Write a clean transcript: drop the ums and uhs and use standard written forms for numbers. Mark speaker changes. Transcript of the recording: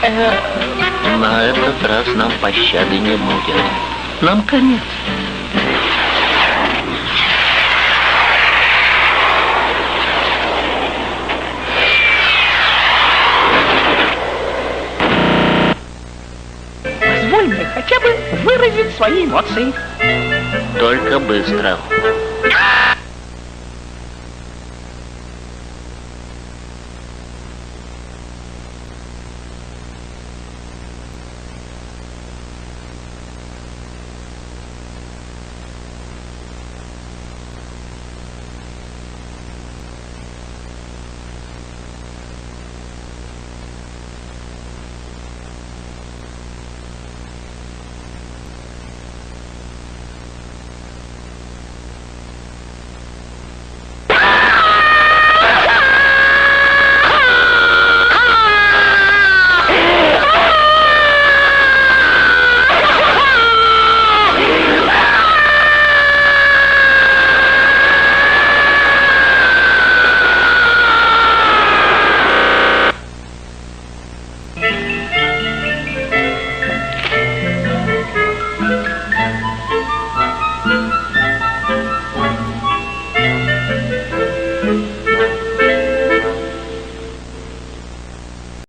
Speaker 1: На этот раз нам пощады не будет. Нам конец.
Speaker 2: Позволь мне хотя бы выразить свои эмоции.
Speaker 1: Только быстро.